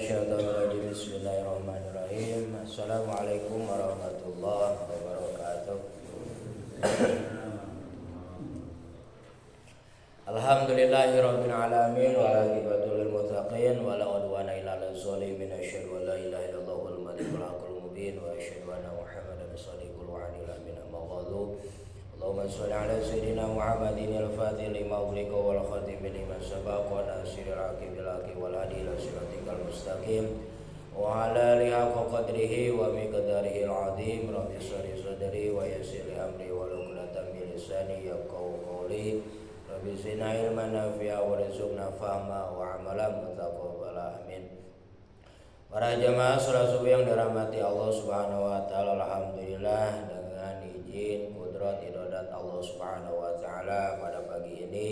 minasyaitonir rajim. Bismillahirrahmanirrahim. Assalamualaikum warahmatullahi wabarakatuh. Alhamdulillahirabbil alamin wa aqibatul lil muttaqin wa la udwana illa 'alal zalimin. Asyhadu an la ilaha illallahul malikul haqqul mubin wa asyhadu anna Muhammadan shadiqul wa'dil amin. Amma ba'du. Allahumma shalli ala sayyidina Muhammadin al-fatih lima ughliqa wal khatim lima sabaqa wa nasiril haqqi bil haqqi wal hadi ila siratikal mustaqim wa ala alihi haqqa qadrihi wa miqdarihi al-'azim. Rabbi shrah sadri wa yassir li amri wa hlul 'uqdatam min lisani yafqahu qawli. Rabbi zidna ilman nafi'a warzuqna fahma wa amalan mutaqabbala amin. Para jamaah salat subuh yang dirahmati Allah Subhanahu wa taala, alhamdulillah dengan izin kudrat iradat Allah Subhanahu wa taala pada pagi ini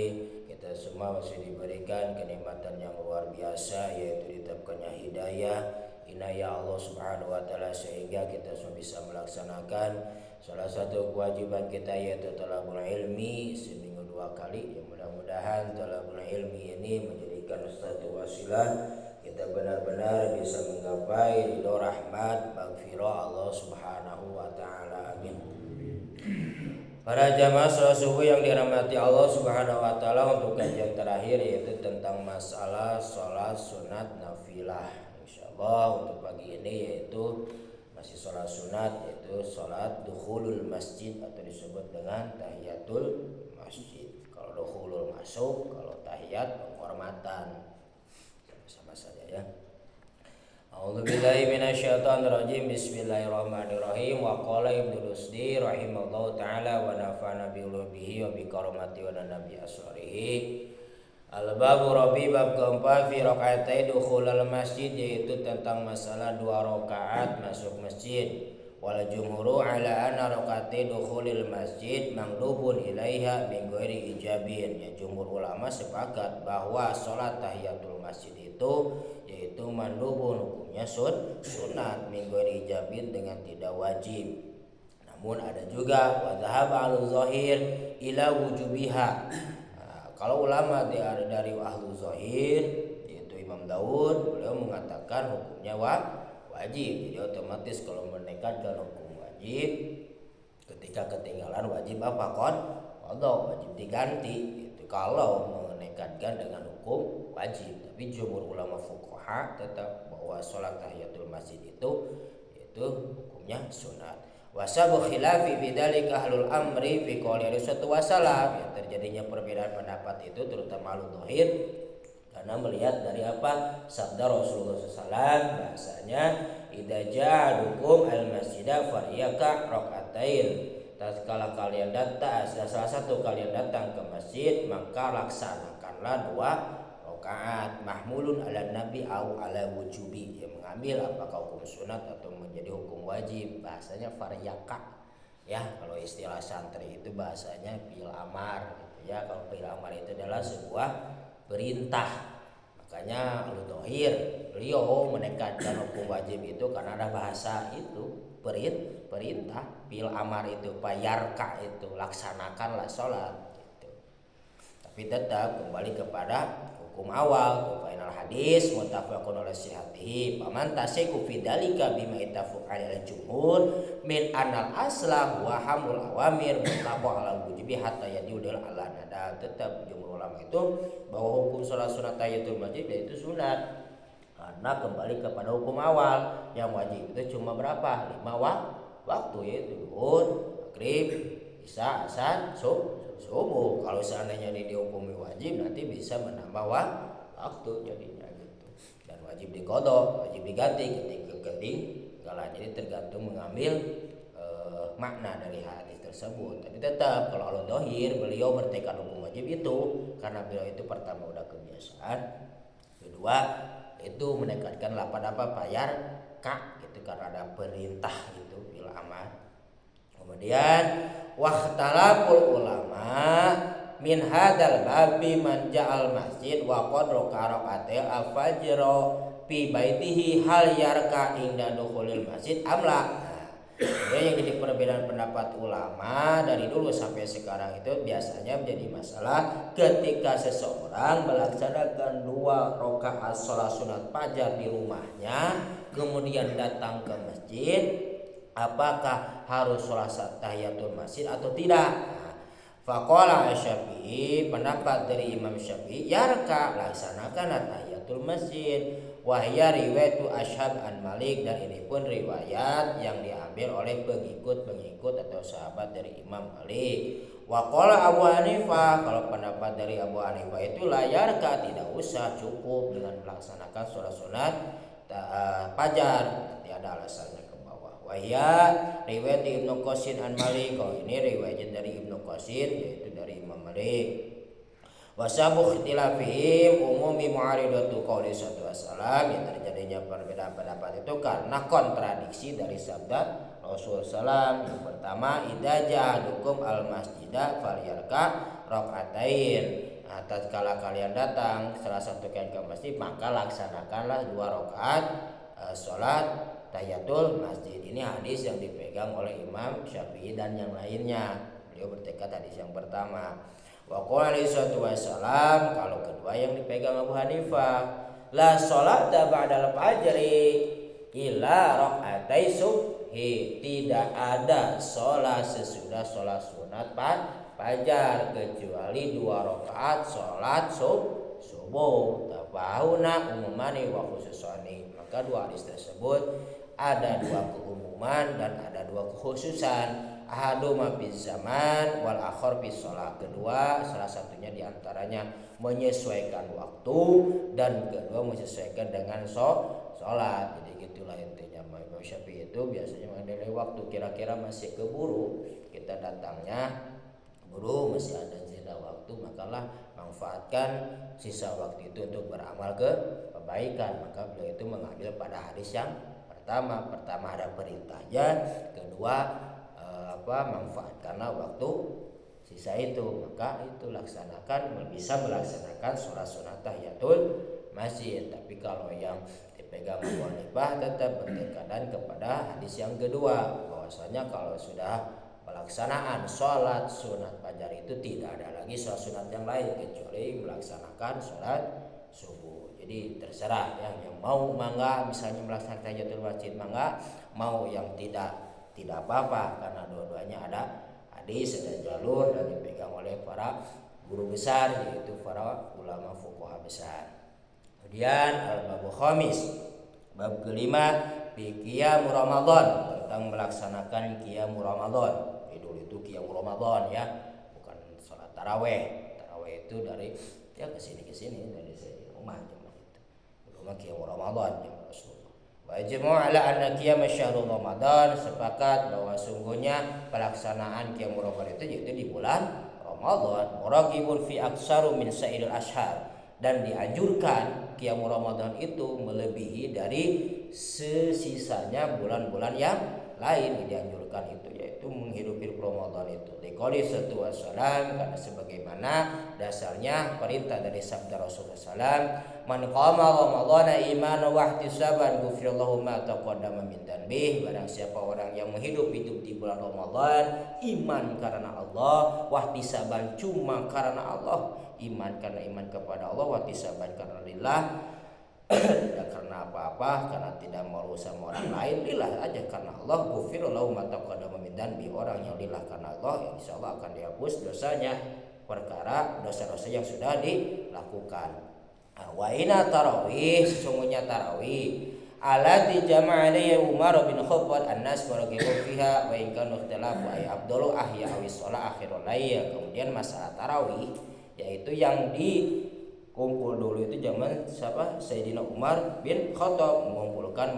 kita semua masih diberikan kenikmatan yang luar biasa, yaitu ditetapkannya hidayah inayah Allah Subhanahu wa taala sehingga kita semua bisa melaksanakan salah satu kewajiban kita, yaitu thalabul ilmi seminggu 2 kali. Yang mudah-mudahan thalabul ilmi ini menjadikan satu wasilah kita benar-benar bisa menggapai ridho rahmat maghfirah Allah Subhanahu wa taala. Amin. Para jamaah salat subuh yang dirahmati Allah Subhanahu wa taala, untuk kajian terakhir yaitu tentang masalah salat sunat nafilah. Insyaallah untuk pagi ini yaitu masih salat sunat, yaitu salat dukhulul masjid atau disebut dengan tahiyatul masjid. Kalau dukhulul masuk, kalau tahiyat penghormatan. Sama saja ya. A'udzubillahi minasyaitonir rajim. Bismillahirrahmanirrahim. Wa qala Ibnu Rusdi rahimallahu taala wa nafa'ana bi ulumihi wa bi karamati wa nabi asrarihi. Al-babu rabi, bab keempat, fi rakaatai dukhulul masjid, yaitu tentang masalah 2 rakaat masuk masjid. Wal jumhuru ala anna rakaatai dukhulil masjid mandubun ilaiha min ghairi ijabin. Ya, jumhur ulama sepakat bahwa salat tahiyatul masjid itu yaitu mandubun, hukumnya sunat, min ghairi ijabin, dengan tidak wajib. Namun ada juga wa dhahaba al-zahir ila wujubiha. Kalau ulama dari ahlu zahir yaitu Imam Daud, beliau mengatakan hukumnya wajib. Jadi otomatis kalau menekatkan hukum wajib, ketika ketinggalan wajib apa? Qadha, wajib diganti. Itu kalau menekatkan dengan hukum wajib. Tapi jumhur ulama fuqaha tetap bahwa salat tahiyatul masjid itu hukumnya sunat. Wasabu khilafi bidzalika ahlul amri fi qouli Rasulullah wasallam. Ya, terjadinya perbedaan pendapat itu terutama ahlu zahir karena melihat dari apa? Sabda Rasulullah SAW, bahasanya idza ja'alukum al-masjida faryaka rakaatain. Tatkala kalian datang, salah satu kalian datang ke masjid, maka laksanakanlah 2 rakaat. Mahmulun ala nabi au ala wujubi, yang mengambil apakah hukum sunat atau menjadi hukum wajib. Bahasanya faryaka. Ya, kalau istilah santri itu bahasanya fi'il amar gitu ya. Kalau fi'il amar itu adalah sebuah perintah. Makanya al-Dhahir beliau menekatkan hukum wajib itu karena ada bahasa itu perintah. Bil amar itu payarka, itu laksanakanlah sholat gitu. Tapi tetap kembali kepada hukum awal. Fainal hadis muttafaqun ala sihhatihi faman tasiku fi dzalika bima ittafaq alaihi jumhur min anal aslah wa hamul awamir mutlaqah ala wujubi hatta yadul ala nada. Tetap jumhur ulama itu bahwa hukum salat sunat tahiyatul masjid itu sunat karena kembali kepada hukum awal. Yang wajib itu cuma berapa? 5 waktu, yaitu zuhur, maghrib, isya, asar, subuh. Kalau seandainya ini dihukumi wajib, nanti bisa menambah waktu jadinya gitu. Dan wajib diqadha, wajib diganti ketika ketinggalan. Jadi tergantung mengambil makna dari hadis tersebut. Tapi tetap kalau al-Dhahir beliau bertekad hukum wajib itu karena beliau itu pertama udah kebiasaan, kedua itu menekatkan lapan payar ka gitu karena ada perintah gitu bil amar. Kemudian wahtalaful ulama min hadal babi man ja'al masjid wa qad raka'atil al-fajr fi baitihi hal yarka inda dukhulil masjid amla. Yang jadi perbedaan pendapat ulama dari dulu sampai sekarang itu biasanya menjadi masalah ketika seseorang melaksanakan 2 rakaat sholat sunat fajar di rumahnya, kemudian datang ke masjid, apakah harus sholat tahiyatul masjid atau tidak? Faqala Syafi'i, pendapat dari Imam Syafi'i, yarka, laksanakan tahiyatul masjid. Wahya riwayat Ashab an Malik, dan ini pun riwayat yang diambil oleh pengikut-pengikut atau sahabat dari Imam Malik. Waqala Abu Hanifah, kalau pendapat dari Abu Hanifah itu layarka, tidak usah, cukup dengan melaksanakan sholat sunat fajar, tiada alasannya ke bawah. Wahya riwayat Ibnu Qasim an Malik, kalau ini riwayat dari Ibnu Qasim yaitu dari Imam Malik. Wasabu ikhtilafihim umumi mu'aridatu qauli sallallahu alaihi wasallam, yang terjadinya perbedaan pendapat itu karena kontradiksi dari sabda Rasul sallam. Yang pertama, idza ja'adukum al masjida falyarka rakaatain. Nah, tatkala kalian datang salah satu kalian ke masjid, maka laksanakanlah 2 rakaat salat tahiyatul masjid. Ini hadis yang dipegang oleh Imam Syafi'i dan yang lainnya. Beliau bertekad hadis yang pertama. Wa qala wasallam, kalau kedua yang dipegang Abu Hanifah, la sholata ba'dal fajri illa rakaatai subhi, tidak ada sholat sesudah sholat sunat fajar kecuali 2 rakaat sholat subuh. Tafahuna umumani wa khususani, maka 2 hadis tersebut ada 2 keumuman dan ada 2 kekhususan. Ahaduma bis zaman wal akhar bis shalah, kedua salah satunya diantaranya menyesuaikan waktu dan kedua menyesuaikan dengan sholat. Jadi gitulah intinya. Imam Syafi'i itu biasanya mengenai waktu, kira-kira masih keburu, kita datangnya buru, masih ada sisa waktu, makalah manfaatkan sisa waktu itu untuk beramal ke kebaikan. Maka beliau itu mengambil pada hadis yang pertama ada perintahnya, kedua manfaatkanlah waktu sisa itu, maka itu laksanakan, bisa melaksanakan sholat sunat tahiyatul masjid. Tapi kalau yang dipegang Abu Hanifah tetap bertekadan kepada hadis yang kedua, bahwasanya kalau sudah pelaksanaan sholat sunat fajar itu tidak ada lagi sholat sunat yang lain kecuali melaksanakan sholat subuh. Jadi terserah yang mau mangga, misalnya melaksanakan tahiyatul masjid mangga, mau yang tidak apa-apa, karena dua-duanya ada hadis, ada jalur dan dipegang oleh para guru besar, yaitu para ulama fuqaha besar. Kemudian al-babu khamis, bab kelima, fi qiyam Ramadan, tentang melaksanakan qiyam Ramadan. Dulu itu qiyam Ramadan ya, bukan salat tarawih. Tarawih itu dari ya ke sini dari rumah cuma itu. Rumah qiyam Ramadan ya Rasul. Wajib ala anna qiyam syahrul Ramadan, sepakat bahwa sungguhnya pelaksanaan qiyam Ramadan itu yaitu di bulan Ramadan. Muraqibun fi aksaru min sa'iril ashar, dan dianjurkan qiyam Ramadan itu melebihi dari sesisanya bulan-bulan yang lain. Dianjurkan itu yaitu menghidupi Ramadan itu. Liqouli sallallahu alaihi wasallam, karena sebagaimana dasarnya perintah dari sabda Rasulullah sallam, man qama ramadhana imanan wa ihtisaban ghufirallahu ma taqaddama min dhanbihi, barang siapa orang yang hidup di bulan Ramadan iman karena Allah, wa ihtisaban cuma karena Allah, iman karena iman kepada Allah, wa ihtisaban karena lillah, tidak karena apa-apa, karena tidak mau sama orang lain, lillah aja karena Allah. Ghufirallahu ma taqaddama min dhanbihi, orang yang lillah karena Allah, insyaallah akan dihapus dosanya, perkara dosa-dosa yang sudah dilakukan. Wa ina tarawih, sesungguhnya tarawih alati jama'ali Umar bin Khattab an-nas baragibu fiha wa in kanu ikhtilafu ay afdalu ahya awis shalah akhirul layl. Kemudian masalah tarawih yaitu yang dikumpul dulu itu zaman siapa? Sayyidina Umar bin Khattab mengumpulkan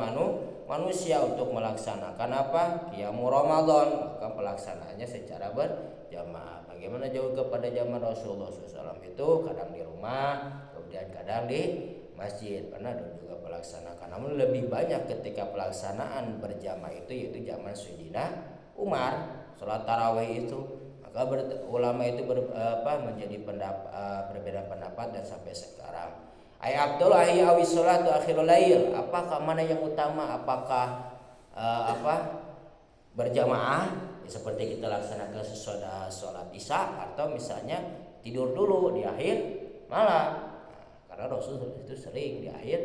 manusia untuk melaksanakan apa? Qiyam Ramadan. Maka pelaksanaannya secara berjamaah. Bagaimana jauh kepada zaman Rasulullah SAW itu kadang di rumah, kemudian kadang di masjid, pernah juga pelaksanakan. Namun lebih banyak ketika pelaksanaan berjamaah itu yaitu zaman Sayyidina Umar, sholat tarawih itu. Maka ulama itu menjadi berbeda pendapat dan sampai sekarang. Ay Abdul ahi awis sholatu akhirul lail, apakah mana yang utama? Apakah berjamaah ya seperti kita laksanakan sesudah sholat isya atau misalnya tidur dulu di akhir malam. Karena Rasul itu sering di akhir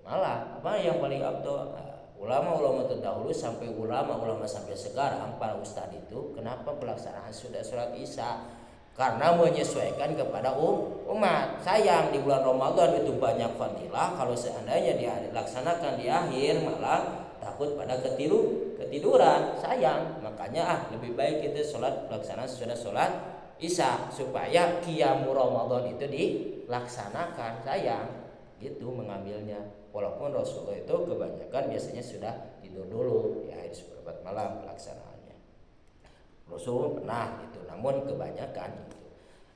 malam. Apa yang paling abdul? Ulama-ulama terdahulu sampai ulama-ulama sampai sekarang para ustadz itu kenapa pelaksanaan sudah sholat isya? Karena menyesuaikan kepada umat. Sayang di bulan Ramadan itu banyak fadilah, kalau seandainya dilaksanakan di akhir malam takut pada ketiduran. Sayang, makanya lebih baik kita sholat pelaksanaan sudah sholat isya supaya qiyamul Ramadan itu dilaksanakan. Sayang gitu mengambilnya, walaupun Rasulullah itu kebanyakan biasanya sudah tidur dulu ya di seperempat malam pelaksanaannya. Rasul pernah itu, namun kebanyakan itu.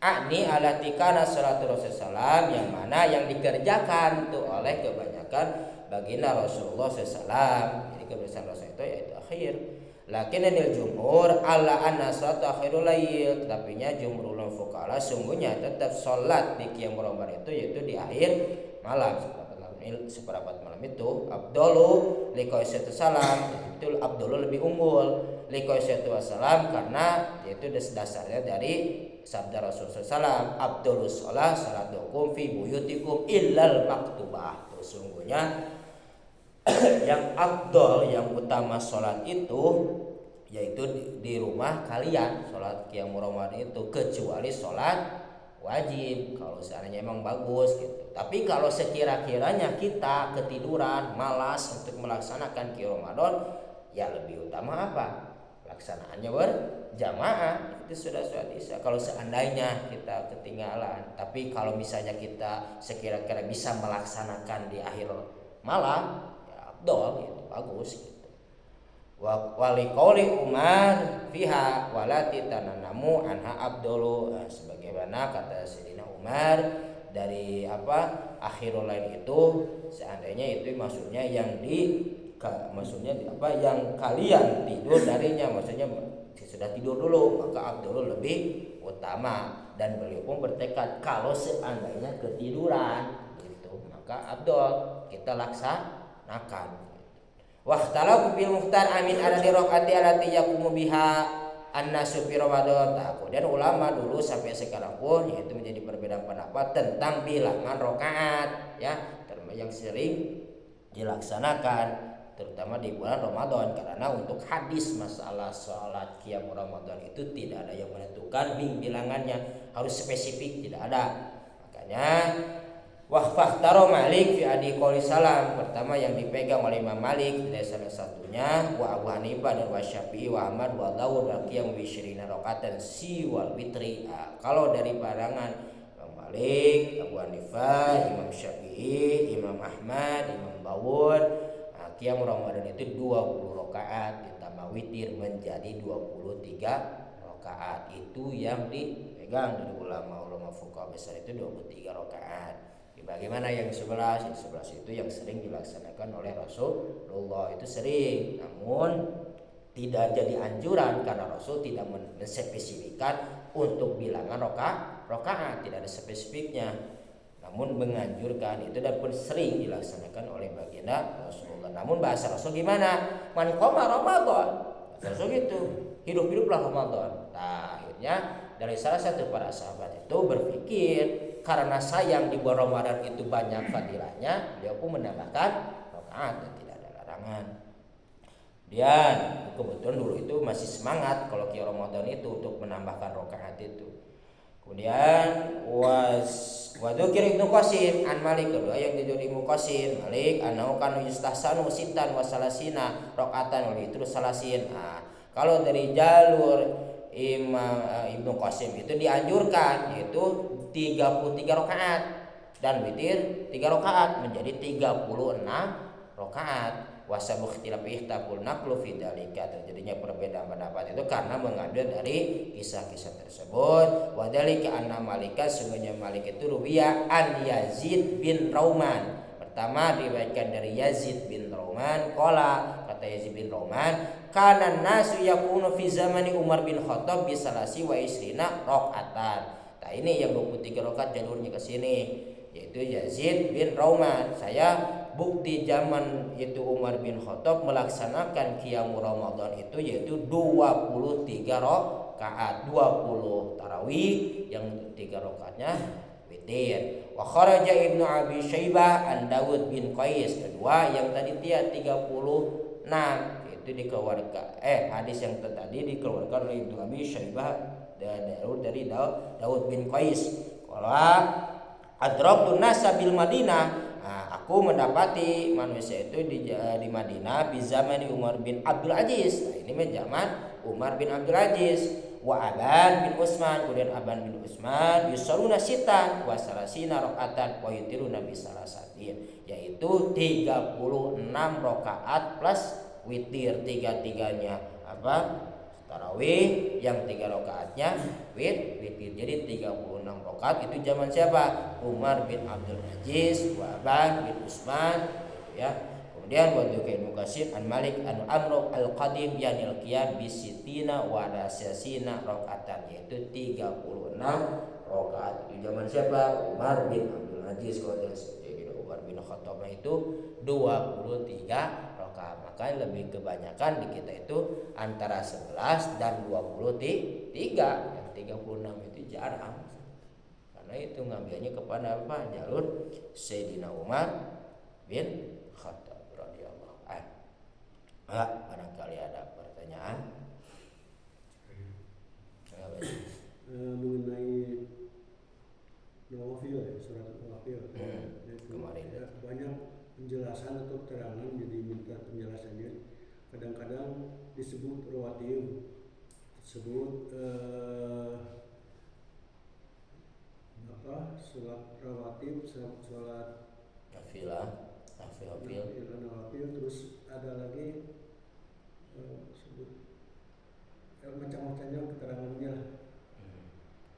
Ini alatikana salatu Rasulullah yang mana yang dikerjakan itu oleh kebanyakan baginda Rasulullah SAW. Jadi kebiasaan Rasul itu yaitu akhir. Lakinanil jumhur ala anna salatu akhirul lail, tetapinya jumhur ulama fuqaha sungguhnya tetap salat di qiyamul Ramadan itu yaitu di akhir malam seperempat malam itu abdulu liqaisatu salam, itu abdulu lebih unggul liqaisatu wassalam karena yaitu dasarnya dari sabda Rasulullah SAW, abdulus shalah salatukum fi buyutikum illal maktubah. Sesungguhnya yang abdul, yang utama sholat itu yaitu di rumah kalian sholat qiyamul Ramadan itu, kecuali sholat wajib kalau seandainya emang bagus gitu. Tapi kalau sekira-kiranya kita ketiduran malas untuk melaksanakan qiyamul Ramadan, ya lebih utama apa? Laksanaannya berjamaah, itu sudah sholat isya. Kalau seandainya kita ketinggalan, tapi kalau misalnya kita sekira-kira bisa melaksanakan di akhir malam, abdul itu bagus gitu. Wali qauli Umar fiha walati tananamu anha abdulu, sebagaimana kata Sayyidina Umar dari akhirul lail itu, seandainya itu maksudnya yang yang kalian tidur darinya, maksudnya sudah tidur dulu maka abdul lebih utama. Dan beliau pun bertekad kalau seandainya ketiduran gitu maka abdul kita laksanakan. Waqtalafu bil muhtar amin ala rakaati allati yaqumu biha an-nasu fi Ramadan. Kemudian ulama dulu sampai sekarang pun yaitu menjadi perbedaan pendapat tentang bilangan rakaat ya, yang sering dilaksanakan terutama di bulan Ramadan, karena untuk hadis masalah salat qiyam Ramadan itu tidak ada yang menentukan bilangannya, harus spesifik, tidak ada. Makanya wahfahtaro Malik fi adi qouli salam, pertama yang dipegang oleh Imam Malik dari salah satunya wa Abu Hanifah dan wa Syafi'i wa Ahmad wa Dawud wa qiyam bi 20 rakaatan siwal witri. Kalau dari pandangan Imam Malik, Abu Hanifah, Imam Syafi'i, Imam Ahmad, Imam Dawud, qiyam Ramadan itu 20 rakaat ditambah witir menjadi 23 rakaat. Itu yang dipegang dari ulama-ulama fuqaha besar, itu 23 rakaat. Bagaimana yang 11? Yang 11 itu yang sering dilaksanakan oleh Rasulullah, itu sering, namun tidak jadi anjuran karena Rasul tidak menspesifikkan untuk bilangan rakaat, tidak ada spesifiknya, namun menganjurkan itu dan pun sering dilaksanakan oleh baginda Rasulullah. Namun bahasa Rasul gimana? Man qoma Ramadan, Rasul gitu, hidup-hiduplah Ramadan. Nah, akhirnya dari salah satu para sahabat itu berpikir karena sayang di bulan Ramadan itu banyak fadilahnya, beliau pun menambahkan rakaat dan tidak ada larangan. Dan kebetulan dulu itu masih semangat kalau qiyam Ramadan itu untuk menambahkan rakaat itu. Kemudian Wadukir Ibnu Qasim an Malik, kedua yang dari Ibnu Qasim Malik anau kanu yustahsanu sitan wa salasina rakaatan wa itu salasin. Kalau dari jalur Imam Ibnu Qasim itu dianjurkan yaitu 33 rakaat dan witir 3 rakaat menjadi 36 rakaat. Wasabu ikhtilaf ihtaful naqlu fi dzalika, terjadinya perbedaan pendapat itu karena mengambil dari kisah-kisah tersebut. Wa dzalika anna Malika, sungguhnya Malik itu ruwiya an Yazid bin Rauman. Pertama diriwayatkan dari Yazid bin Rauman, qala, kata Yazid bin Rauman, kana nasu yakunu fi zamani Umar bin Khattab bi salasi wa isrina rakaatan. Nah, ini yang 23 rakaat jalurnya ke sini, yaitu Yazid bin Rauman. Saya bukti zaman itu Umar bin Khattab melaksanakan qiyamul Ramadan itu yaitu 23 rakaat, 20 tarawih yang 3 rakaatnya witir. Wa kharaja Ibnu Abi Syaibah an Dawud bin Qais, kedua yang tadi dia 36 itu dikeluarkan hadis yang tadi dikeluarkan oleh Ibnu Abi Syaibah dari Dawud bin Qais. Qala adraktu nasa bil Madinah, aku mendapati manusia itu di Madinah di zaman Umar bin Abdul Aziz. Nah, ini zaman Umar bin Abdul Aziz. Wa Aban bin Utsman, kemudian Aban bin Utsman yusalluna sitan wa salasina rakaatan wa yutiruna bi salasatin, yaitu 36 rakaat plus witir, tiga-tiganya tarawih, yang 3 rakaatnya witir. Jadi 36 rakaat itu zaman siapa? Umar bin Abdul Aziz wa Aban bin Utsman, ya. Kemudian wa Ibnu Katsir an Malik an Amr al-Qadim yanil qiyam bi sitina wa rasasina rakaatan, yaitu 36 rakaat itu zaman siapa? Umar bin Abdul Aziz. Kalau Umar bin Khattab itu 23 rakaat. Maka lebih kebanyakan di kita itu antara 11 dan 23. Yang 36 itu jarang. Karena itu ngambilnya kepada apa? Jalur Sayyidina Umar bin Khattab radhiyallahu anhu. Barangkali ada pertanyaan. Mengenai nawafil, surat nawafil. Kemarin ya, banyak penjelasan atau keterangan, jadi minta penjelasannya. Kadang-kadang disebut rawatib, disebut sholat rawatib, sholat nawafil, terus ada lagi sebut macam-macamnya keterangannya.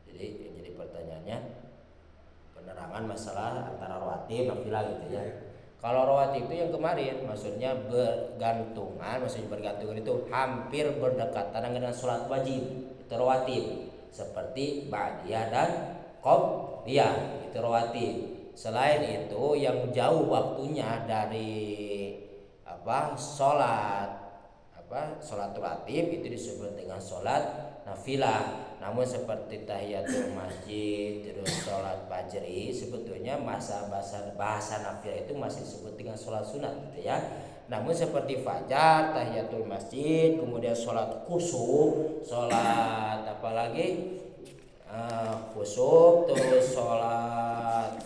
Jadi pertanyaannya penerangan masalah antara rawatib nafilah gitu ya. Kalau rawatib itu yang kemarin maksudnya bergantungan itu hampir berdekatan dengan sholat wajib, itu rawatib, seperti ba'diyah dan qobliyah, itu rawatib. Selain itu yang jauh waktunya dari sholat rawatib itu disebut dengan sholat nafilah. Namun seperti tahiyatul masjid, terus sholat fajri, sebetulnya bahasa nafilah itu masih disebut dengan sholat sunat gitu ya. Namun seperti fajar, tahiyatul masjid, kemudian sholat kusuk, sholat kusuk, terus sholat,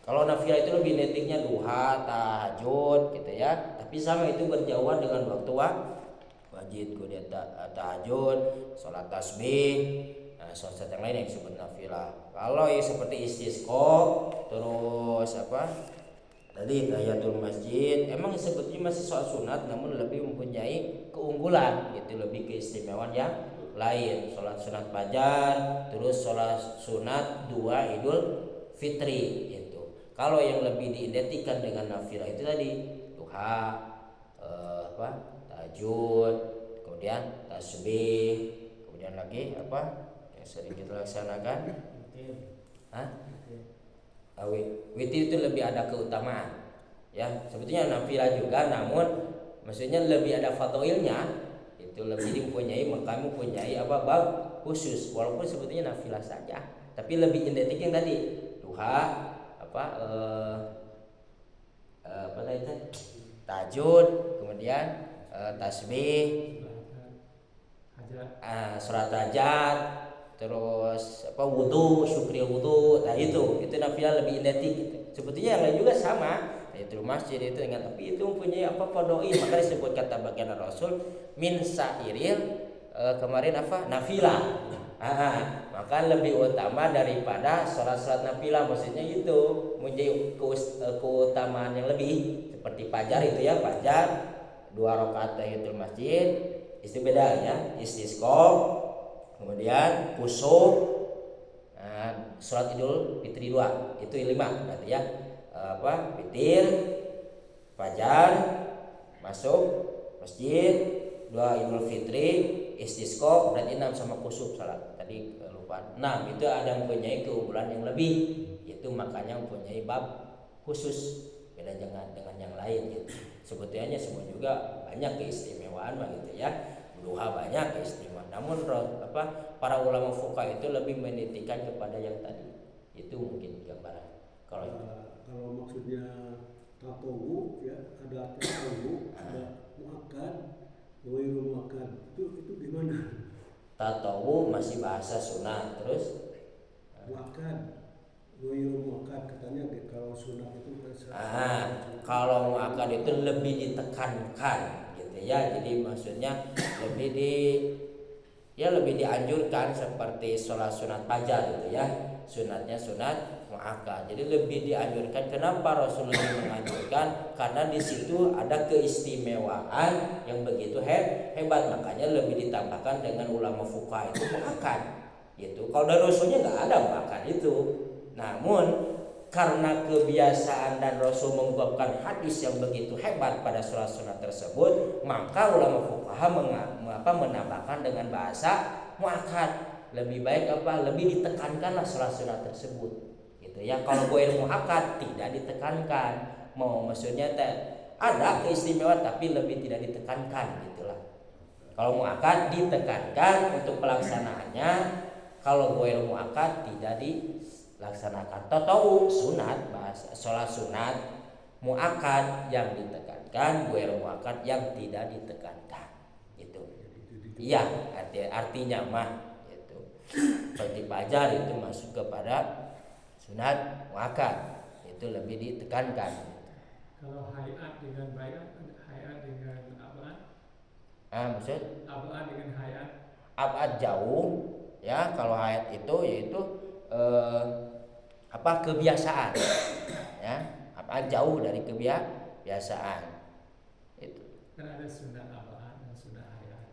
kalau nafilah itu lebih netiknya duha, tahajud gitu ya. Tapi sama itu berjauhan dengan waktu wajib, kemudian tahajud, sholat tasbih, sholat yang lain yang disebut nafilah. Kalau yang seperti istisqa, terus tadi tahiyatul masjid, emang sebetulnya masih sholat sunat, namun lebih mempunyai keunggulan gitu, lebih keistimewaan yang lain. Sholat sunat fajar, terus sholat sunat 2 Idul Fitri itu. Kalau yang lebih diidentikan dengan nafilah itu tadi duha, tahajud, kemudian tasbih, kemudian lagi yang sering kita laksanakan witir itu lebih ada keutamaan ya. Sebetulnya nafilah juga, namun maksudnya lebih ada fadilnya, itu lebih mempunyai bab khusus, walaupun sebetulnya nafilah saja, tapi lebih identik yang tadi duha, tahajud, kemudian tasbih, surat hajat, terus wudu, syukri wudu. Nah itu nafilah lebih identik gitu. Sebetulnya yang lain juga sama, yaitu masjid itu dengan, tapi itu mempunyai fadhil, maka disebut kata baginda Rasul min sairil nafilah. Maka lebih utama daripada sholat nafilah, maksudnya itu mempunyai keutamaan yang lebih. Seperti fajar itu ya, fajar 2 rakaat tahiyatul masjid itu beda ya, istisqa, kemudian kusuk, sholat Idul Fitri 2 itu 5 berarti ya, witir, fajar, masuk masjid, 2 Idul Fitri, istisqa berarti 6 sama kusuk salat tadi lupa 6. Itu ada yang mempunyai keunggulan yang lebih, itu makanya mempunyai bab khusus beda dengan yang lain gitu. Sebetulnya semua juga banyak keistimewaan gitu ya. Duha banyak keistimewaan. Namun para ulama fuqaha itu lebih menitikan kepada yang tadi. Itu mungkin gambaran. Kalau maksudnya tatawu ya, ada tatawu, ada muakkad, ghairu muakkad. Itu gimana? Tatawu masih bahasa sunat, terus Muakkad, ghairu muakkad katanya kalau sunat itu kalau muakkad itu lebih ditekankan gitu ya. Jadi maksudnya lebih dianjurkan seperti sholat sunat fajar gitu ya. Sunatnya sunat muakkad. Jadi lebih dianjurkan. Kenapa Rasulullah menganjurkan? Karena di situ ada keistimewaan yang begitu hebat. Makanya lebih ditambahkan dengan ulama fuqaha itu muakkad. Gitu. Kalau dari Rasulnya nggak ada muakkad itu. Namun karena kebiasaan dan Rasul mengungkapkan hadis yang begitu hebat pada sholat sunat tersebut, maka ulama fuqaha menambahkan dengan bahasa muakkad. Lebih baik lebih ditekankanlah sholat sunat tersebut gitu ya. Kalau ghair muakkad tidak ditekankan, maksudnya ada keistimewaan tapi lebih tidak ditekankan gitulah. Kalau muakkad ditekankan untuk pelaksanaannya, kalau ghair muakkad tidak dilaksanakan. Tahu sunat, bahasa sholat sunat muakkad yang ditekankan, ghair muakkad yang tidak ditekankan gitu. Iya, artinya mah seperti fajar itu masuk kepada sunat muakkad, itu lebih ditekankan. Kalau hayat dengan bayat, hayat dengan abad? Maksud? Abad dengan hayat? Abad jauh, ya. Kalau hayat itu yaitu kebiasaan, ya. Abad jauh dari kebiasaan. Itu. Kan ada sunat abad dan sunat hayat.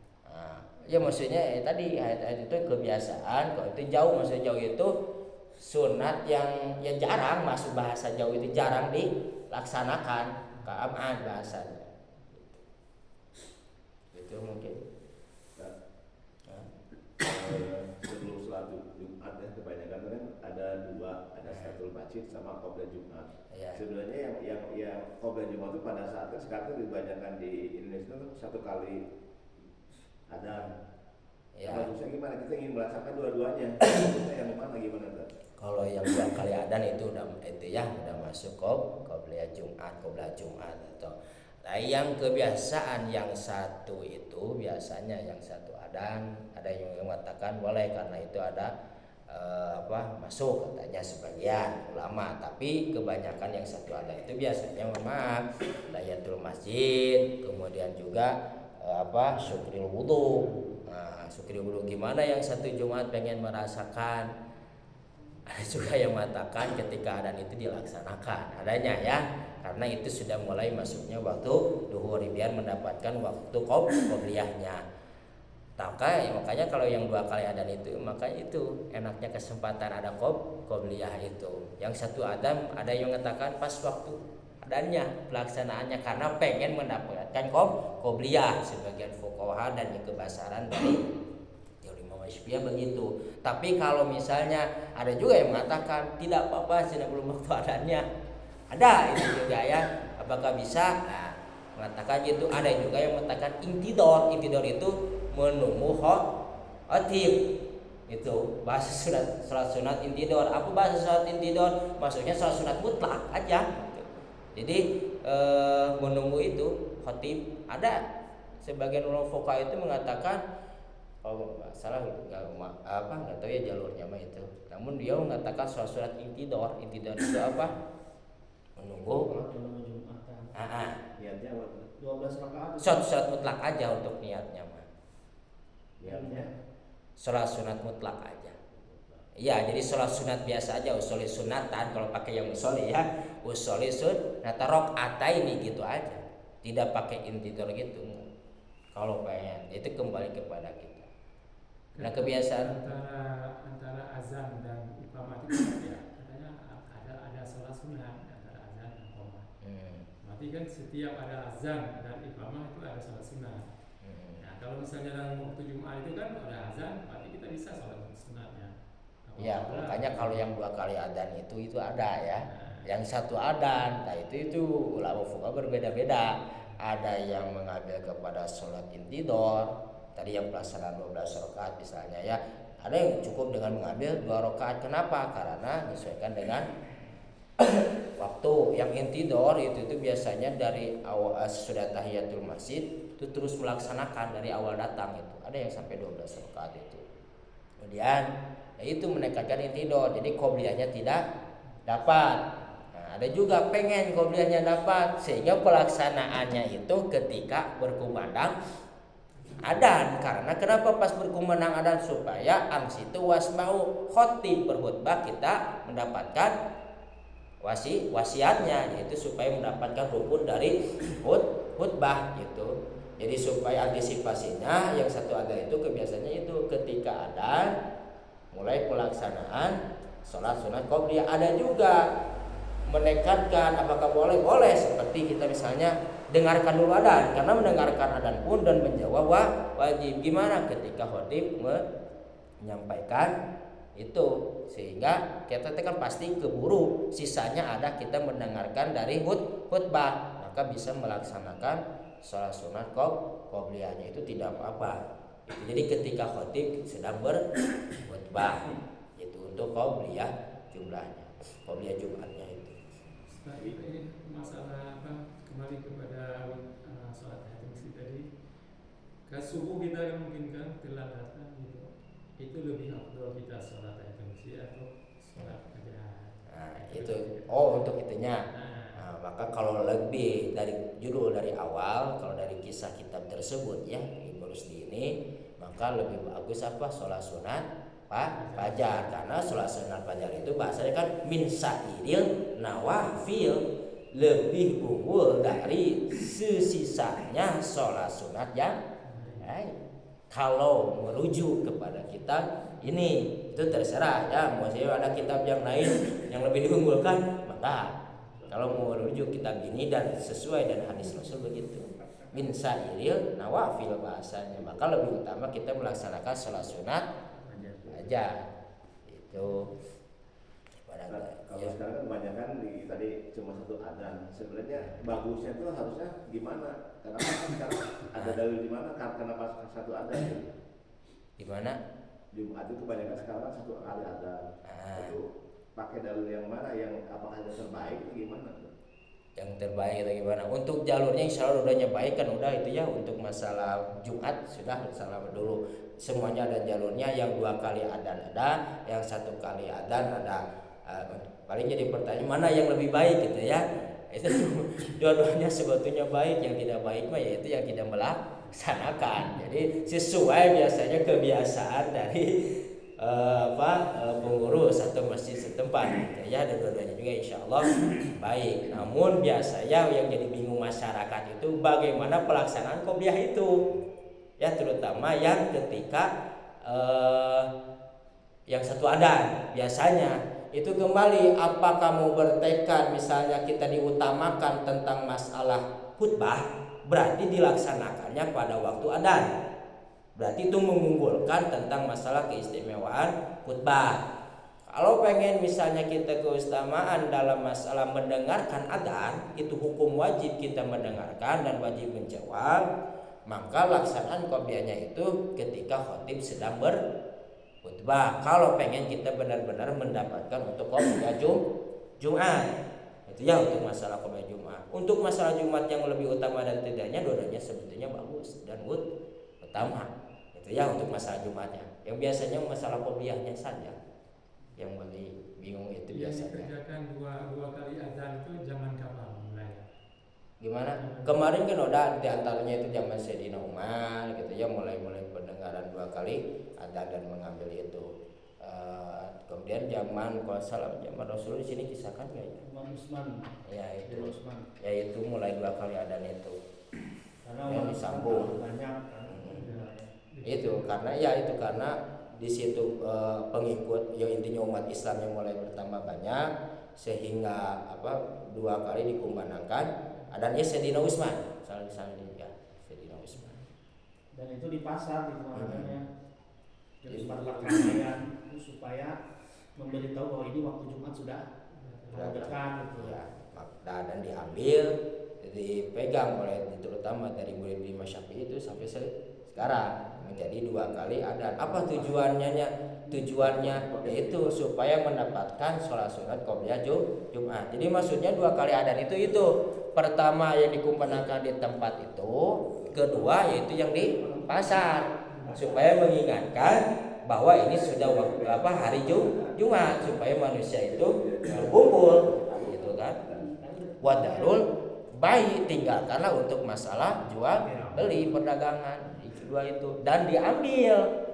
Ya maksudnya tadi ayat-ayat itu kebiasaan. Kalau itu jauh, maksudnya jauh itu sunat yang jarang, masuk bahasa jauh itu jarang dilaksanakan, keamaan bahasanya. Itu mungkin. Sebelum sholat Jumat ya, kebanyakan kan ada dua, ada syatul masjid sama qobla Jumat. Ya. Sebenarnya yang qobla Jumat itu pada saat sekarang dibanyakan di Indonesia itu satu kali ada. Ya. Bagusnya gimana? Kita ingin merasakan dua-duanya. Bagusnya yang mana gimana tuh? Kalau yang dua kali adan itu udah masuk qobla Jumat atau. Nah, yang kebiasaan yang satu itu biasanya yang satu adan, ada yang mengatakan boleh karena itu ada masuk katanya sebagian ulama, tapi kebanyakan yang satu adan itu biasanya maaf tahiyatul masjid, kemudian juga syukril wudu. Nah, syukril wudu gimana yang satu Jumat pengen merasakan? Ada juga yang mengatakan ketika adzan itu dilaksanakan adanya ya, karena itu sudah mulai masuknya waktu duhur biar mendapatkan waktu qobliyahnya. Makanya kalau yang dua kali adzan itu, makanya itu enaknya kesempatan ada qobliyah itu. Yang satu adzan ada yang mengatakan pas waktu adanya pelaksanaannya karena pengen mendapatkan qobliyah. Sebagian fuqaha dan kebesaran dari Imam Syafi'i begitu. Tapi kalau misalnya ada juga yang mengatakan tidak apa-apa sudah belum waktu adanya. Ada itu juga ya. Apakah bisa? Nah, mengatakan gitu. Ada juga yang mengatakan intidor. Intidor itu menunggu khatib. Itu bahasa salat sunat intidor. Apa bahasa salat intidor? Maksudnya salat sunat mutlak aja. Jadi menunggu itu khatib. Ada sebagian ulama fuqaha itu mengatakan nggak salah nggak tahu ya jalurnya mah itu. Namun dia mengatakan surat intidor itu apa? Menunggu Jumatan. Niatnya 12 rakaat. Surat mutlak aja untuk niatnya mah. Niatnya Sholat sunat mutlak aja. Iya, jadi sholat sunat biasa aja, usoli sunatan kalau pakai yang usoli ya, usoli sunat rakaataini gitu aja. Tidak pakai intidor gitu. Kalau pengen itu kembali kepada kita. Nah, kebiasaan antara azan dan iqamah itu ya, katanya ada sholat sunat antara azan dan iqamah. Berarti kan setiap ada azan dan iqamah itu ada sholat sunat. Nah, kalau misalnya dalam waktu Jumat itu kan ada azan, berarti kita bisa sholat sunatnya. Ya, makanya kalau yang dua kali adzan itu ada ya. yang satu adzan. Nah itu ulama fuqaha berbeda-beda. Ada yang mengambil kepada sholat intidor, tadi yang pelaksanaan 12 rakaat misalnya ya. Ada yang cukup dengan mengambil 2 rakaat. Kenapa? Karena menyesuaikan dengan waktu. Yang intidor itu biasanya dari awal sudah tahiyatul masjid itu terus melaksanakan dari awal datang itu. Ada yang sampai 12 rakaat itu. Kemudian itu menekankan intidor, jadi qobliyahnya tidak dapat. Ada juga pengen qobliyahnya dapat, sehingga pelaksanaannya itu ketika berkumandang adzan. Karena kenapa pas berkumandang adzan? Supaya angsitu wasmau khotib berkhutbah kita mendapatkan wasiatnya, yaitu supaya mendapatkan rukun dari khutbah gitu. Jadi supaya antisipasinya yang satu adzan itu kebiasaannya itu ketika adzan mulai pelaksanaan sholat sunat qobliyah. Ada juga menekankan apakah boleh seperti kita misalnya dengarkan dulu adzan, karena mendengarkan adzan pun dan menjawab wajib. Gimana ketika khatib menyampaikan itu, sehingga kita kan pasti keburu, sisanya ada kita mendengarkan dari khutbah, maka bisa melaksanakan sholat sunat qobliyahnya itu tidak apa-apa. Jadi ketika khatib sedang berkhutbah itu untuk qobliyah jumlahnya, qobliyah Jumatnya itu. Ini masalah kembali kepada sholat tahajud tadi. Ke subuh kita yang mungkin kan telah datang gitu. Itu lebih afdal kita sholat tahajud atau sholat fajar. Nah, itu untuk itunya. Nah, maka kalau lebih dari judul dari awal, kalau dari kisah kitab tersebut ya Ibnu Rusdi ini, maka lebih bagus sholat sunat fajar, karena sholat sunat fajar itu bahasanya kan min sa'iril nawafil, lebih unggul dari sisanya sholat sunat yang lain. Kalau merujuk kepada kitab ini itu terserah ya, maksudnya ada kitab yang lain yang lebih diunggulkan, maka kalau mau merujuk kitab ini dan sesuai dan hadis Rasul begitu, min sa'iril nawafil bahasanya, maka lebih utama kita melaksanakan sholat sunat aja itu. Kalau sekarang kan kebanyakan tadi cuma satu adzan, sebenarnya bagusnya itu harusnya gimana? Karena kan sekarang ada dalil di mana kenapa satu adzan? Gimana? Jumat itu kebanyakan sekarang satu kali adzan. Itu pakai dalil yang mana? Yang apakah yang terbaik atau gimana? Yang terbaik atau gimana? Untuk jalurnya insya Allah udah nyebaik kan, udah itu ya. Untuk masalah Jumat sudah salah dulu. Semuanya ada jalurnya, yang 2 kali adzan ada, yang 1 kali adzan ada. Paling jadi pertanyaan mana yang lebih baik gitu ya. Itu dua-duanya sebetulnya baik. Yang tidak baik mah yaitu yang tidak melaksanakan. Jadi sesuai biasanya kebiasaan dari pengurus atau masjid setempat gitu ya. Dan dua-duanya juga insya Allah baik. Namun biasanya yang jadi bingung masyarakat itu bagaimana pelaksanaan qobliyah itu ya, terutama yang ketika yang satu adzan. Biasanya itu kembali, apa kamu bertekad misalnya kita diutamakan tentang masalah khutbah, berarti dilaksanakannya pada waktu adzan, berarti itu mengunggulkan tentang masalah keistimewaan khutbah. Kalau pengen misalnya kita keutamaan dalam masalah mendengarkan adzan, itu hukum wajib kita mendengarkan dan wajib menjawab, maka laksanaan qobliyahnya itu ketika khatib sedang khutbah. Kalau pengen kita benar-benar mendapatkan untuk qobliyah Jumat, itu ya untuk masalah qobliyah Jumat. Untuk masalah Jumat yang lebih utama dan tidaknya, dua-duanya sebetulnya bagus dan utama. Itu ya untuk masalah Jumatnya. Yang biasanya masalah qobliyahnya saja yang lebih bingung itu biasanya. Yang dikerjakan dua kali adzan itu zaman kapan mulai? Gimana? Kemarin kan udah diantaranya itu zaman Sayyidina Umar gitu ya, mulai pendengaran 2 kali adzan dan mengambil itu. Kemudian zaman zaman Rasul di sini kisahkan nggak ya? Usman. Ya itu. Usman. Ya itu mulai 2 kali adzan itu. Karena yang disambung banyak kan. Itu karena di situ pengikut yang intinya umat Islam yang mulai bertambah banyak, sehingga 2 kali dikumandangkan adanya Sayyidina Utsman, salah ya, Sayyidina Utsman. Dan itu di pasar gitu makanya. Jadi pasar pakaian itu supaya memberitahu bahwa ini waktu Jumat sudah dekat gitu. Ya, dan diambil, dipegang oleh terutama dari murid Imam Syafi'i itu sampai sekarang menjadi 2 kali adzan. Apa tujuannya? Tujuannya yaitu supaya mendapatkan sholat sunat qobliyah Jumat. Jadi maksudnya 2 kali adzan itu pertama yang dikumandangkan di tempat itu, kedua yaitu yang di pasar supaya mengingatkan bahwa ini sudah waktu hari Jumat supaya manusia itu berkumpul gitu kan. Wadarul baik tinggalkanlah untuk masalah jual beli perdagangan dua itu, dan diambil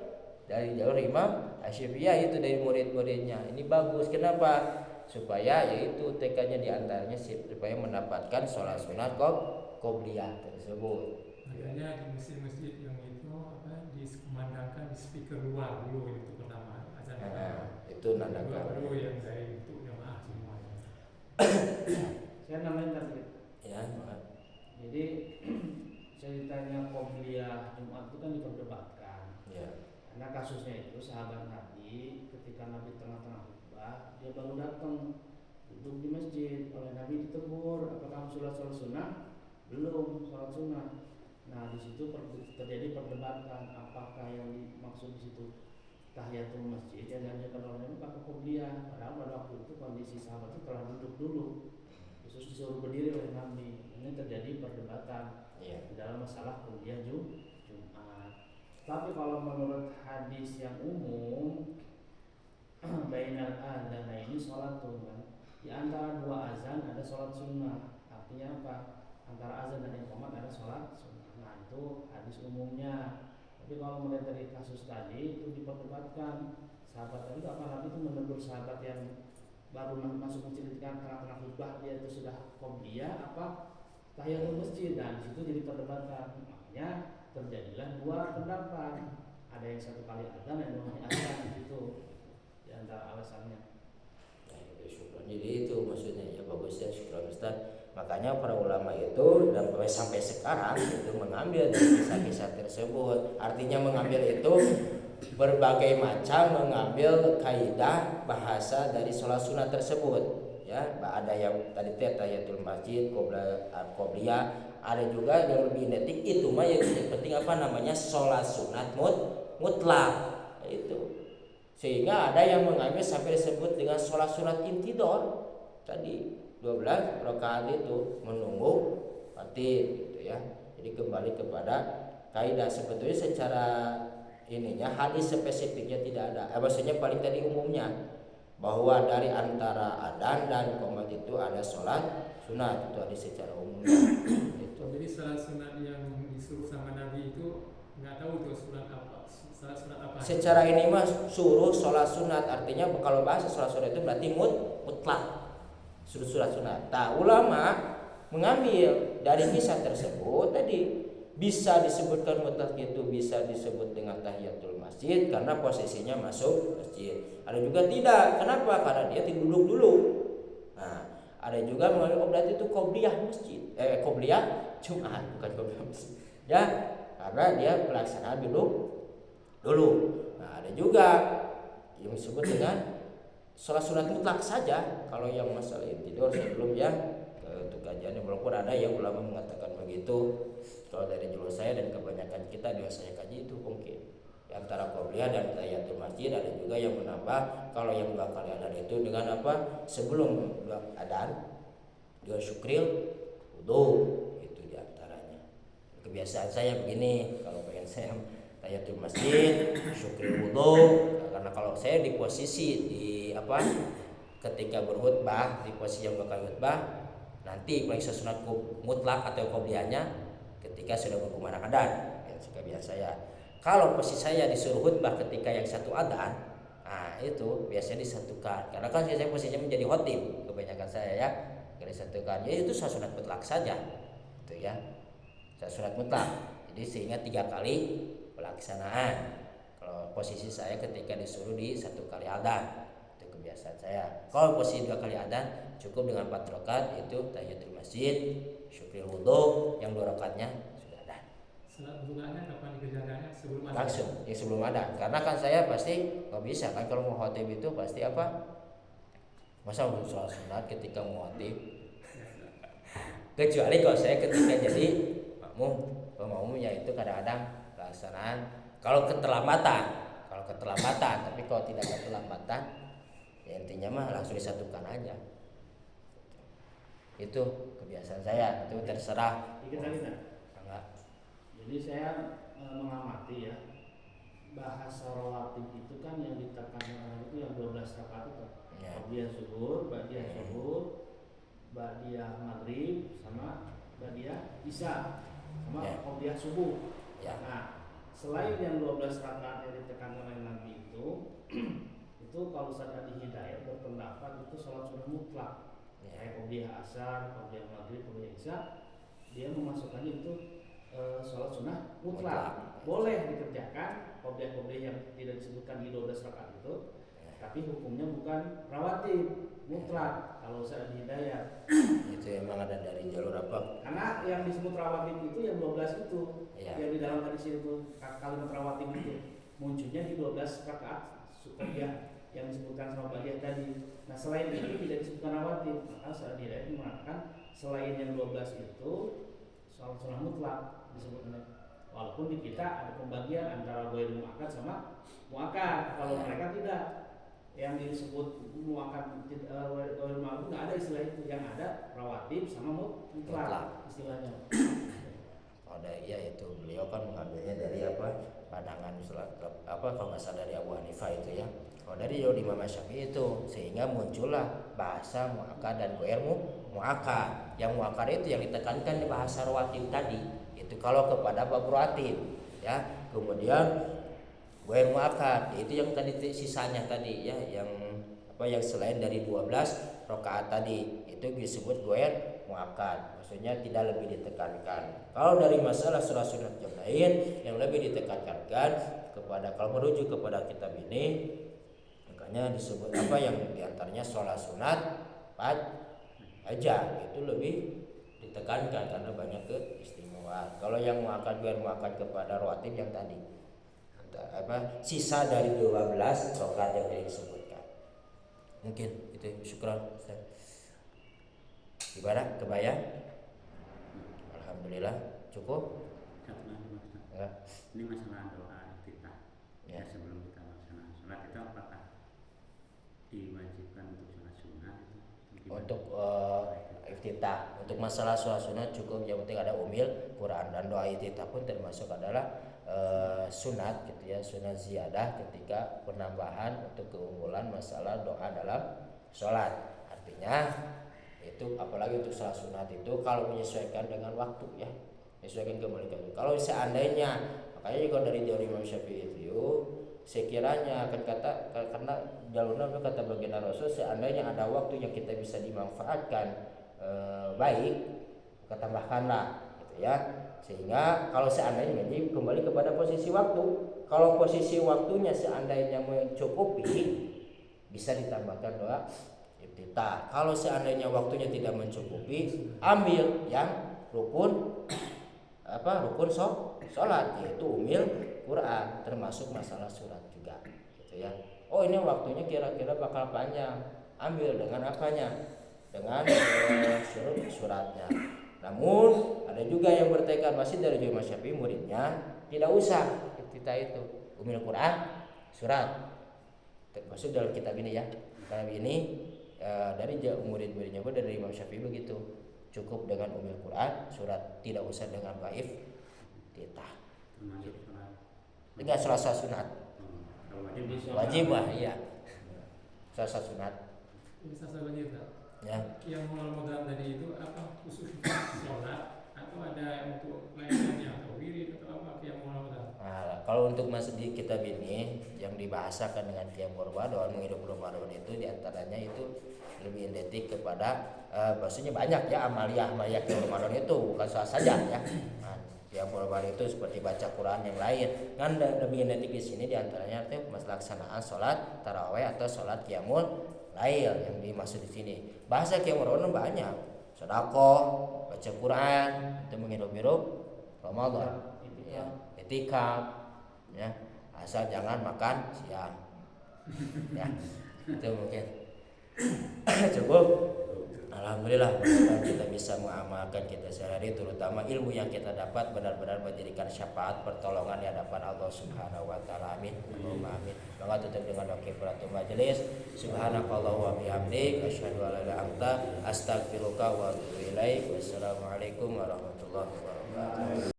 dari jalur Imam Asy-Syafi'i itu dari murid-muridnya. Ini bagus, kenapa? Supaya yaitu tekadnya diantaranya supaya mendapatkan sholat sunat qobliyah tersebut. Makanya di masjid-masjid yang itu dikumandangkan di speaker luar dulu itu pertama azan Itu nandakan dulu yang dari untuk jamaah semuanya. Saya namanya tadi. ya. Jadi ceritanya qobliyah Jumat itu kan diperdebatkan. Ya. Karena kasusnya itu sahabat Nabi ketika Nabi tengah-tengah khutbah, dia baru datang duduk di masjid, oleh Nabi ditegur, apakah kamu sholat sunnah? Belum sholat sunnah. Nah di situ terjadi perdebatan apakah yang dimaksud di situ tahiyatul masjid yang diajarkan oleh Nabi pakai qobliyah. Padahal pada waktu itu kondisi sahabat itu telah duduk dulu, khusus disuruh berdiri oleh Nabi. Ini terjadi perdebatan di dalam masalah qobliyah Jumat. Tapi kalau menurut hadis yang umum, bainal adzan ini sholat kan. Di antara 2 azan ada sholat sunnah. Artinya apa? Antara azan dan iqamah ada sholat sunnah. Nah itu hadis umumnya. Tapi kalau melihat dari kasus tadi itu diperdebatkan. Sahabat tadi apa Nabi itu menegur sahabat yang baru masuk masjid ketika tengah-tengah khutbah dia itu sudah qobliyah apa tahiyatul masjid, dan di situ jadi perdebatan. Makanya terjadilah 2 pendapat. Ada yang 1 kali adzan dan 2 kali adzan itu di antara alasannya. Nah, itu syukran. Jadi itu maksudnya ya, bagusnya syukran Ustaz. Makanya para ulama itu dan sampai sekarang itu mengambil dari kisah-kisah tersebut. Artinya mengambil itu berbagai macam, mengambil kaidah bahasa dari sholat sunat tersebut. Ya, ada yang tadi tahiyatul masjid, qobliyah, ada juga yang lebih identik itu mah yang penting apa namanya sholat sunat mutlak itu. Sehingga ada yang mengambil sampai disebut dengan sholat sunat intidor tadi 12 rakaat itu menunggu mati gitu ya. Jadi kembali kepada kaidah sebetulnya secara ininya hadis spesifiknya tidak ada. Maksudnya paling tadi umumnya bahwa dari antara adzan dan qomat itu ada sholat sunat, itu ada secara umum. Itu. Jadi sholat sunat yang disuruh sama Nabi itu nggak tahu tuh surat apa, sholat sunat apa. Secara ini mah suruh sholat sunat, artinya kalau bahasa sholat sunat itu berarti mutlak. Suruh sholat sunat. Nah, ulama mengambil dari kisah tersebut tadi bisa disebutkan mutlak itu bisa disebut dengan tahiyatul masjid karena posisinya masuk masjid. Ada juga tidak. Kenapa? Karena dia duduk dulu. Nah, ada juga mengambil berarti itu qobliyah masjid. Qobliyah Jumat, bukan qobliyah masjid. Ya, karena dia pelaksanaan dulu. Nah, ada juga yang disebut dengan sholat sunat mutlak saja. Kalau yang masalah tidur sebelum ya untuk kajiannya, walaupun ada yang ulama mengatakan begitu. Kalau dari jalur saya dan kebanyakan kita di saya kaji itu mungkin antara qobliyah dan tahiyatul masjid. Ada juga yang menambah kalau yang 2 kali adzan itu dengan apa? Sebelum 2 adzan dia syukril wudu, itu diantaranya. Kebiasaan saya begini, kalau pengen saya tahiyatul masjid syukril wudu, karena kalau saya di posisi di apa? Ketika berkhutbah di posisi yang bakal khutbah nanti paling sunat mutlak atau qobliyahnya ketika sudah berkumandang adzan, ya kebiasaan saya. Kalau posisi saya disuruh khutbah ketika yang 1 adzan, nah itu biasanya disatukan. Karena kan saya posisinya menjadi khotib, kebanyakan saya ya, disatukan. Ya itu sunat mutlak saja, itu ya, sunat mutlak. Jadi sehingga 3 kali pelaksanaan. Kalau posisi saya ketika disuruh di 1 kali adzan, itu kebiasaan saya. Kalau posisi 2 kali adzan cukup dengan 4 rakaat itu tahiyatul masjid, syukril wudu, yang 2 rakaatnya sudah ada. Salat duhanya kapan dikerjakannya? Sebelum adzan. Langsung ya sebelum adzan. Karena kan saya pasti nggak bisa kan kalau mau khotib itu pasti apa? Masa untuk sholat sunat ketika muatib? Kecuali kalau saya ketika jadi makmum yaitu kadang-kadang pelaksanaan kalau keterlambatan, tapi kalau tidak keterlambatan ya intinya mah langsung disatukan aja. Itu kebiasaan saya, itu terserah. Dikit lagi kan? Enggak. Jadi saya mengamati ya, bahasa rawatib itu kan yang ditekankan itu yang 12 rakaat itu. Ya. Ba'diyah zuhur, ba'diyah zuhur, ba'diyah maghrib, sama ba'diyah isya, sama Ya. ba'diyah subuh. Ya. Nah, selain yang 12 rakaat yang ditekankan oleh Nabi itu itu kalau Ustaz Adi Hidayat berpendapat itu sholat sunnah mutlak. Ya. Kayak ba'diyah asar, ba'diyah maghrib, ba'diyah isya, dia memasukkannya itu sholat sunnah mutlak. Boleh dikerjakan qobliyah-qobliyah yang tidak disebutkan di 12 rakaat itu, tapi hukumnya bukan rawatib mutlak kalau saya di Hidayat. Itu emang ada dari jalur apa? Karena yang disebut rawatib itu yang 12 itu, Ya. yang di dalam hadis itu kalimat rawatib itu munculnya di 12 rakaat qobliyah yang disebutkan sama Ba'diyah tadi. Nah, selain itu tidak disebutkan rawatib, maka saya di Hidayat mengatakan selain yang 12 itu sholat sunnah mutlak disebutnya. Walaupun di kita ada pembagian antara ghairul muakkad sama muakkad. Kalau mereka tidak, yang disebut muakkad ghairul muakkad nggak ada istilah itu. Yang ada rawatib sama mutlak istilahnya. Ada iya itu beliau kan mengambilnya dari apa pandangan kalau nggak salah dari Abu Hanifah itu ya. Kalau dari Imam Syafi'i itu sehingga muncullah bahasa muakkad dan ghair muakkad. Yang muakkad itu yang ditekankan di bahasa rawatib tadi. Itu kalau kepada bab rawatib ya. Kemudian ghair muakkad itu yang tadi sisanya tadi ya yang selain dari 12 rakaat tadi itu disebut ghair muakkad. Maksudnya tidak lebih ditekankan. Kalau dari masalah sunat yang lain yang lebih ditekankan kepada kalau merujuk kepada kitab ini makanya disebut yang diantaranya sholat sunat aja itu lebih ditekankan karena banyak keistimewaan. Kalau yang muakkad kepada rawatib yang tadi sisa dari 12 rakaat yang disebutkan. Mungkin itu syukran Ustaz. Gimana kebayang? Alhamdulillah cukup. Satu lagi Mas. Enggak. Ini masalah doa iftitah. Ya. Sebelum kita laksanakan sholat itu apakah diwajibkan untuk sholat sunat itu? Untuk iftitah, untuk masalah sholat sunat cukup yang penting ada umil Quran dan doa iftitah pun termasuk adalah sunat gitu ya, sunat ziyadah ketika penambahan untuk keunggulan masalah doa dalam sholat. Artinya itu apalagi untuk sholat sunat itu kalau menyesuaikan dengan waktu ya, menyesuaikan kembali. Kalau seandainya makanya juga dari teori Imam Syafi'i itu sekiranya akan karena jalurnya kata baginda Rasul seandainya ada waktu yang kita bisa dimanfaatkan baik tambahkanlah gitu ya, sehingga kalau seandainya jadi kembali kepada posisi waktu. Kalau posisi waktunya seandainya mencukupi bisa ditambahkan doa iftitah. Kalau seandainya waktunya tidak mencukupi ambil yang rukun sholat yaitu umil Quran termasuk masalah surat juga gitu ya. Oh ini waktunya kira-kira bakal panjang, ambil dengan apanya? Dengan suratnya. Namun ada juga yang bertekad masih dari Imam Syafi'i muridnya tidak usah iftitah itu umil Quran surat. Termasuk dalam kitab ini ya. Kitab ini dari murid-muridnya pun dari Imam Syafi'i begitu, cukup dengan umil Quran surat, tidak usah dengan baif iftitah. Termasuk sholat. Enggak sholat sunat. Kalau Wajib lah iya. Sholat sunat. Bisa saya lanjut tak? Ya. Yang Ramadan tadi itu apa khusus sholat atau ada untuk lainnya atau wirid atau apa yang Ramadan? Nah, kalau untuk di kitab ini yang dibahasakan dengan qiyam Ramadan, menghidup Ramadan itu diantaranya itu lebih identik kepada maksudnya banyak ya amalia qiyam Ramadan itu bukan sholat saja ya. Nah, qiyam Ramadan itu seperti baca Quran yang lain. Kan lebih identik di sini diantaranya itu pelaksanaan sholat tarawih atau sholat qiyamul lail yang dimaksud di sini. Bahasa qiyam Ramadan banyak. Sedekah, baca Quran, itu menghidup Ramadan. Ya, etikaf ya, asal jangan makan siang. Ya, itu mungkin. Cukup. Alhamdulillah, mudah-mudahan kita bisa mengamalkan kita sehari, terutama ilmu yang kita dapat benar-benar menjadikan syafaat pertolongan di hadapan Allah Subhanahu wa taala. Amin. Allahumma amin. Maka tutup dengan kifaratul majelis. Subhanakallah wa bihamdik asyhadu an la ilaha illa anta astaghfiruka wa atubu ilaik. Wassalamualaikum warahmatullahi wabarakatuh.